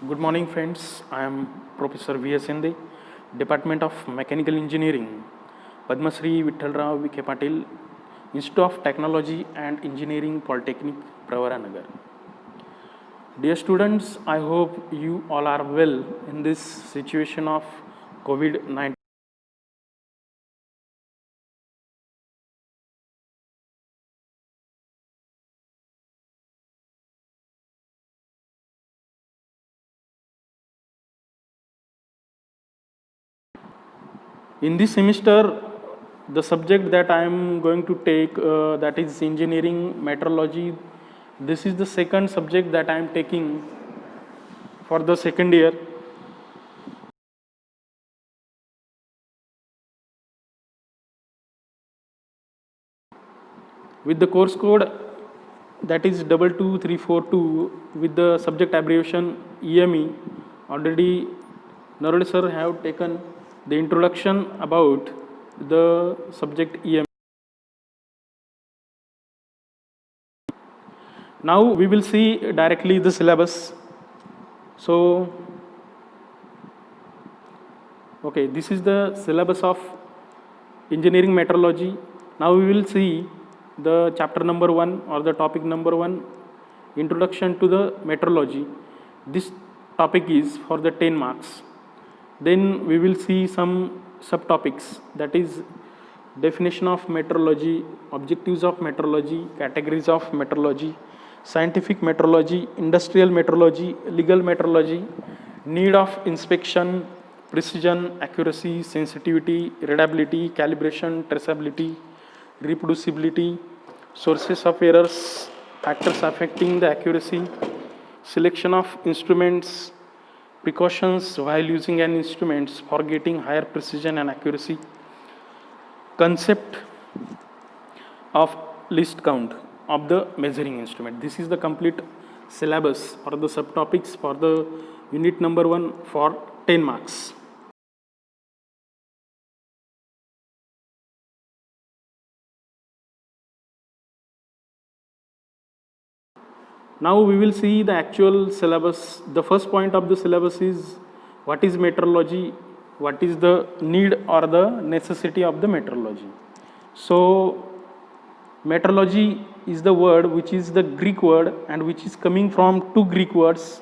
Good morning, friends. I am Professor V.S. Sinde, Department of Mechanical Engineering, Padma Shri Vittal Rao Vikhe Patil, Institute of Technology and Engineering, Polytechnic, Pravaranagar. Dear students, I hope you all are well in this situation of COVID-19. In this semester, the subject that I am going to take, that is engineering metrology. This is the second subject that I am taking for the second year. With the course code that is 22342 with the subject abbreviation EME, already Narode sir have taken the introduction about the subject EME. Now we will see directly the syllabus. So, okay, this is the syllabus of engineering metrology. Now we will see the chapter number 1 or the topic number 1, introduction to the metrology. This topic is for the 10 marks. Then we will see some subtopics, that is definition of metrology, objectives of metrology, categories of metrology, scientific metrology, industrial metrology, legal metrology, need of inspection, precision, accuracy, sensitivity, readability, calibration, traceability, reproducibility, sources of errors, factors affecting the accuracy, selection of instruments, precautions while using an instrument for getting higher precision and accuracy, concept of least count of the measuring instrument. This is the complete syllabus or the subtopics for the unit number 1 for 10 marks. Now we will see the actual syllabus. The first point of the syllabus is what is metrology, what is the need or the necessity of the metrology. So metrology is the word which is the Greek word and which is coming from two Greek words.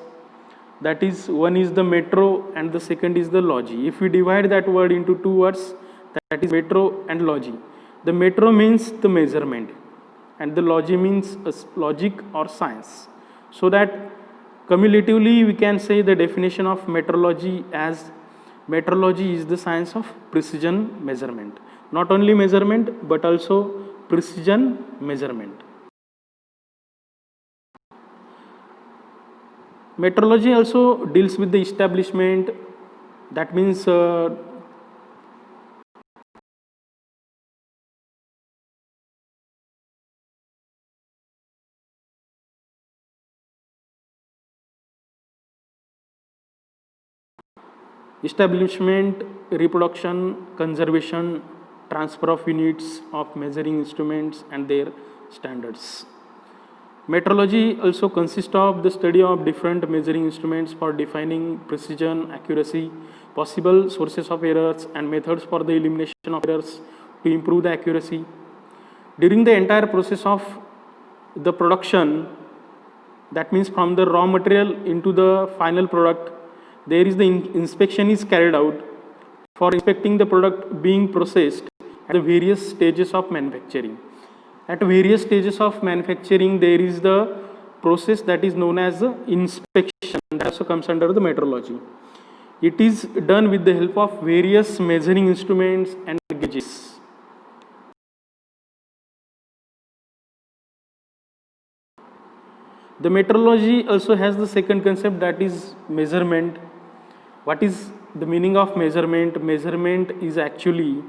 That is, one is the metro and the second is the logy. If we divide that word into two words, that is metro and logy. The metro means the measurement and the logy means logic or science. So that cumulatively we can say the definition of metrology as metrology is the science of precision measurement. Not only measurement but also precision measurement. Metrology also deals with the establishment, that means establishment, reproduction, conservation, transfer of units of measuring instruments and their standards. Metrology also consists of the study of different measuring instruments for defining precision, accuracy, possible sources of errors and methods for the elimination of errors to improve the accuracy. During the entire process of the production, that means from the raw material into the final product, there is the inspection is carried out for inspecting the product being processed at the various stages of manufacturing. At various stages of manufacturing, there is the process that is known as the inspection, that also comes under the metrology. It is done with the help of various measuring instruments and gauges. The metrology also has the second concept, that is measurement. What is the meaning of measurement? Measurement is actually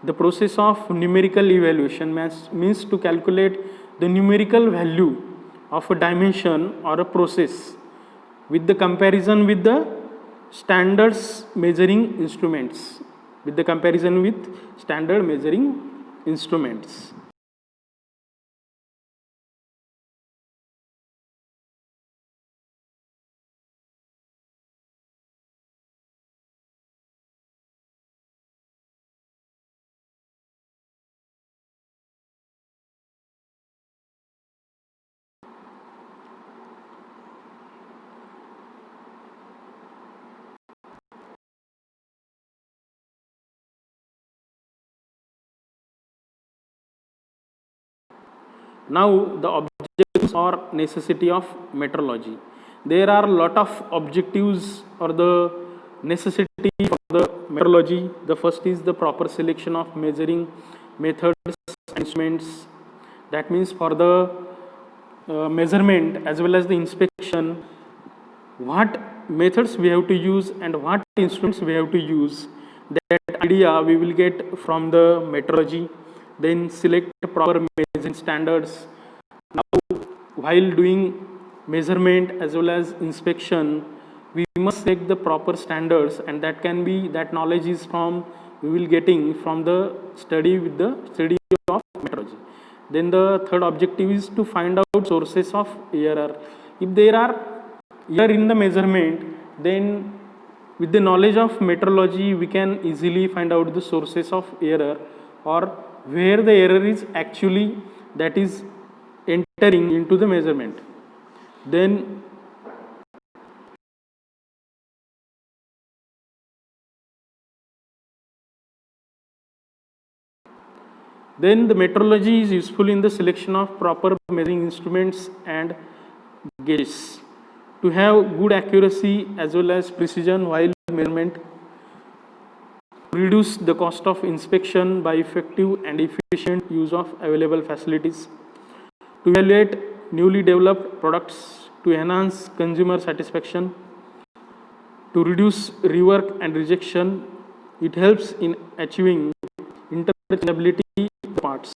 the process of numerical evaluation, means to calculate the numerical value of a dimension or a process with the comparison with the standards measuring instruments, with the comparison with standard measuring instruments. Now the objectives or necessity of metrology. There are a lot of objectives or the necessity for the metrology. The first is the proper selection of measuring methods and instruments. That means for the measurement as well as the inspection, what methods we have to use and what instruments we have to use. That idea we will get from the metrology. Then select proper measuring standards. Now, while doing measurement as well as inspection, we must select the proper standards, and that can be, that knowledge is from, we will getting from the study with the study of metrology. Then the third objective is to find out sources of error. If there are error in the measurement, then with the knowledge of metrology we can easily find out the sources of error, or where the error is actually that is entering into the measurement. Then the metrology is useful in the selection of proper measuring instruments and gauges to have good accuracy as well as precision while measurement, reduce the cost of inspection by effective and efficient use of available facilities, to evaluate newly developed products, to enhance consumer satisfaction, to reduce rework and rejection. It helps in achieving interchangeability of the parts.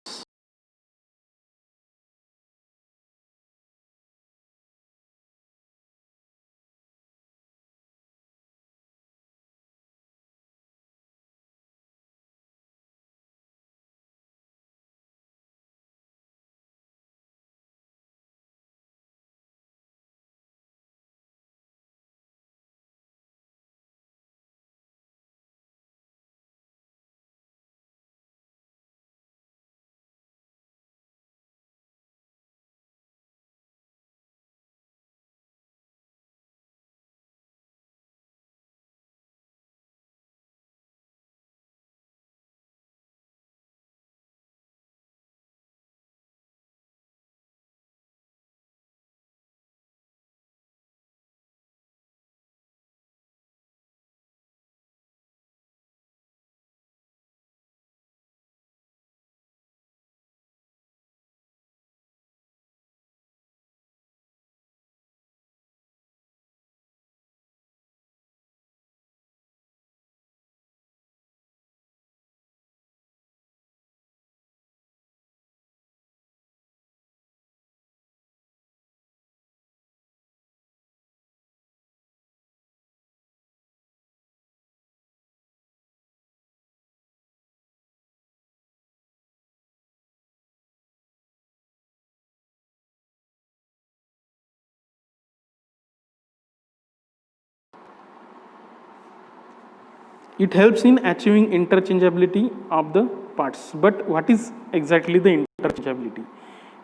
It helps in achieving interchangeability of the parts. But what is exactly the interchangeability?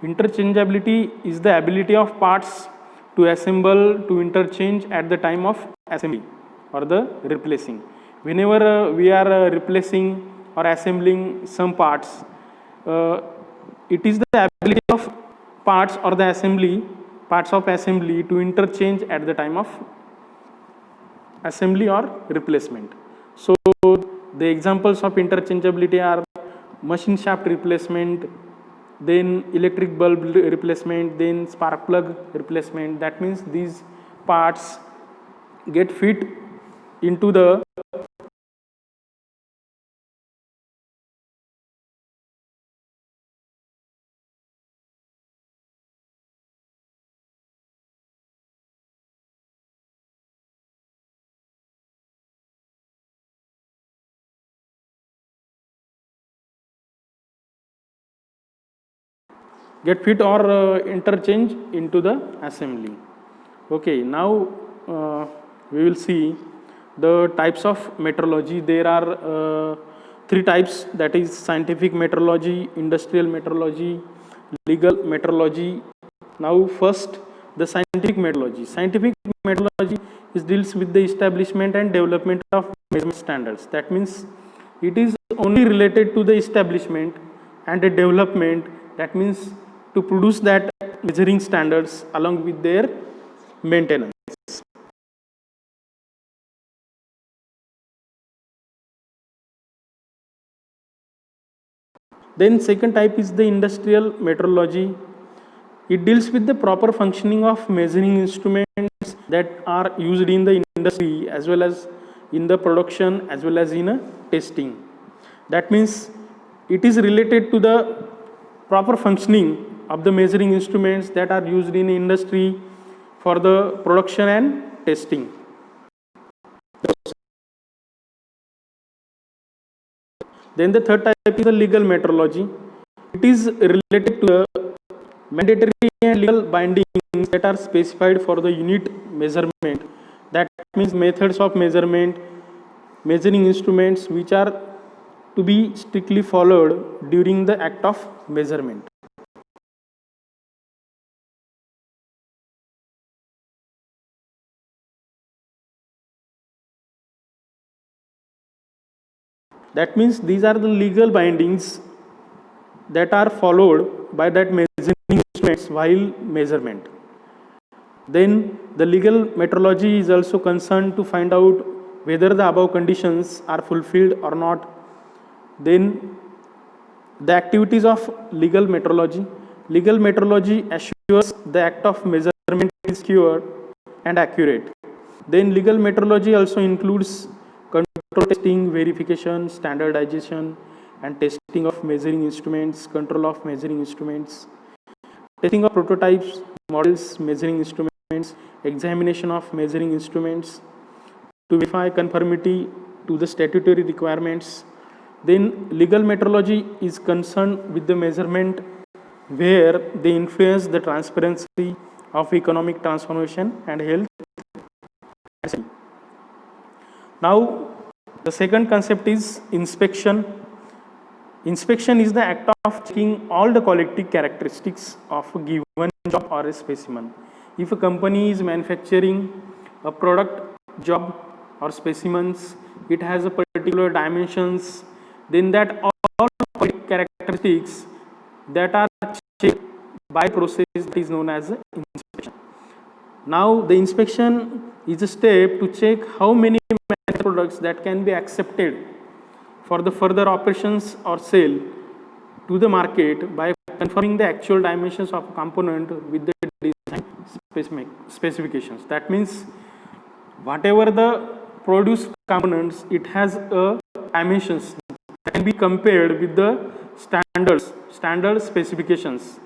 Interchangeability is the ability of parts to assemble, to interchange at the time of assembly or the replacing. Whenever we are replacing or assembling some parts, it is the ability of parts or the assembly, parts of assembly to interchange at the time of assembly or replacement. So the examples of interchangeability are machine shaft replacement, then electric bulb replacement, then spark plug replacement. That means these parts get fit into the or interchange into the assembly. Okay, now we will see the types of metrology. There are three types, that is scientific metrology, industrial metrology, legal metrology. Now first, the scientific metrology. Scientific metrology deals with the establishment and development of measurement standards. That means it is only related to the establishment and the development. That means to produce that measuring standards along with their maintenance. Then second type is the industrial metrology. It deals with the proper functioning of measuring instruments that are used in the industry as well as in the production as well as in a testing. That means it is related to the proper functioning of the measuring instruments that are used in industry for the production and testing. Then the third type is the legal metrology. It is related to the mandatory and legal bindings that are specified for the unit measurement. That means methods of measurement, measuring instruments which are to be strictly followed during the act of measurement. That means these are the legal bindings that are followed by that measuring instruments while measurement. Then the legal metrology is also concerned to find out whether the above conditions are fulfilled or not. Then the activities of legal metrology. Legal metrology assures the act of measurement is secure and accurate. Then legal metrology also includes control testing, verification, standardization, and testing of measuring instruments, control of measuring instruments, testing of prototypes, models, measuring instruments, examination of measuring instruments to verify conformity to the statutory requirements. Then legal metrology is concerned with the measurement where they influence the transparency of economic transformation and health. Now, the second concept is inspection. Inspection is the act of checking all the quality characteristics of a given job or a specimen. If a company is manufacturing a product, job or specimens, it has a particular dimensions, then that all quality characteristics that are checked by process that is known as inspection. Now the inspection is a step to check how many products that can be accepted for the further operations or sale to the market by confirming the actual dimensions of a component with the design specifications. That means whatever the produced components, it has a dimensions that can be compared with the standard specifications.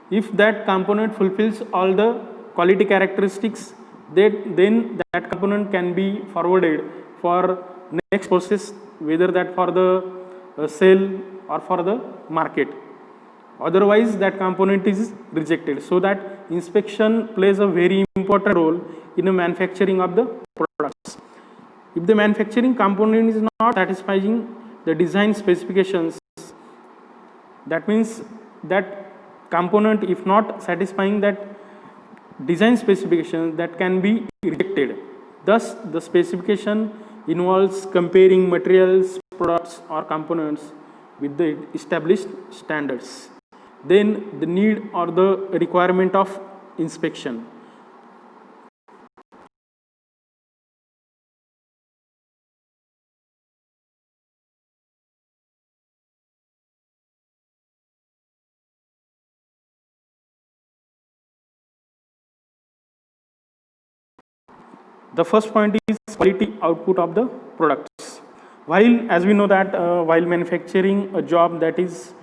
If that component fulfills all the quality characteristics, then that component can be forwarded for next process, whether that for the sale or for the market. Otherwise, that component is rejected. So that inspection plays a very important role in the manufacturing of the products. If the manufacturing component is not satisfying the design specifications, that means that component, if not satisfying that design specification, that can be rejected. Thus, the specification involves comparing materials, products or components with the established standards. Then the need or the requirement of inspection. The first point is quality output of the products. While, as we know that while manufacturing a job, that is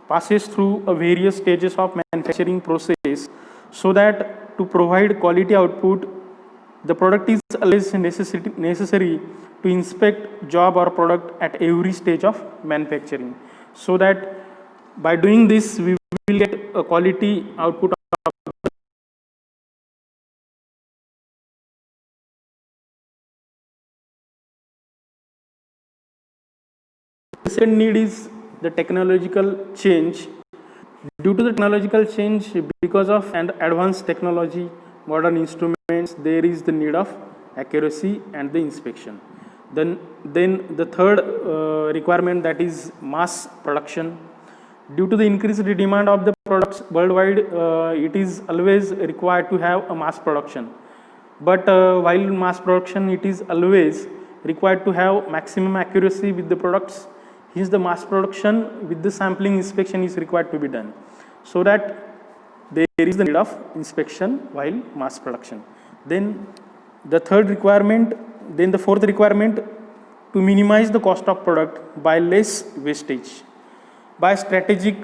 passes through a various stages of manufacturing process, so that to provide quality output, the product is always necessary to inspect job or product at every stage of manufacturing, so that by doing this we will get a quality output. The second need is the technological change. Due to the technological change, because of an advanced technology, modern instruments, there is the need of accuracy and the inspection. Then the third requirement, that is mass production. Due to the increased demand of the products worldwide, it is always required to have a mass production. But while in mass production, it is always required to have maximum accuracy with the products. Hence, the mass production with the sampling inspection is required to be done, so that there is the need of inspection while mass production. Then the fourth requirement, to minimize the cost of product by less wastage. By strategic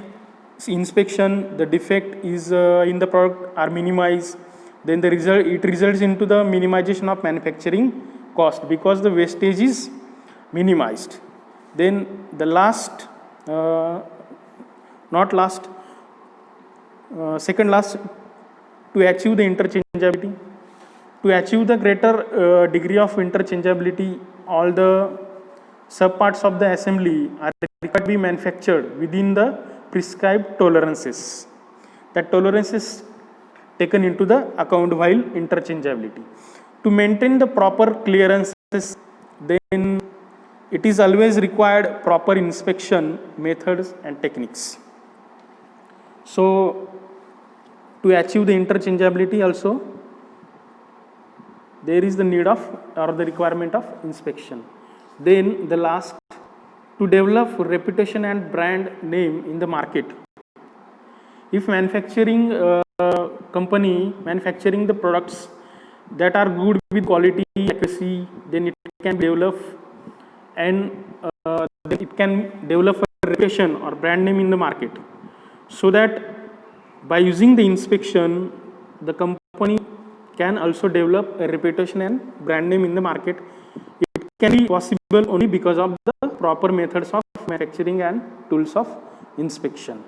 inspection, the defect is in the product are minimized. Then it results into the minimization of manufacturing cost because the wastage is minimized. Then the second last, to achieve the interchangeability. To achieve the greater degree of interchangeability, all the subparts of the assembly are required to be manufactured within the prescribed tolerances. That tolerance is taken into the account while interchangeability. To maintain the proper clearances, then it is always required proper inspection methods and techniques. So, to achieve the interchangeability also, there is the need of or the requirement of inspection. Then the last, to develop reputation and brand name in the market. If manufacturing company manufacturing the products that are good with quality, accuracy, then it can develop and then it can develop a reputation or brand name in the market, so that by using the inspection, the company can also develop a reputation and brand name in the market. It can be possible only because of the proper methods of manufacturing and tools of inspection.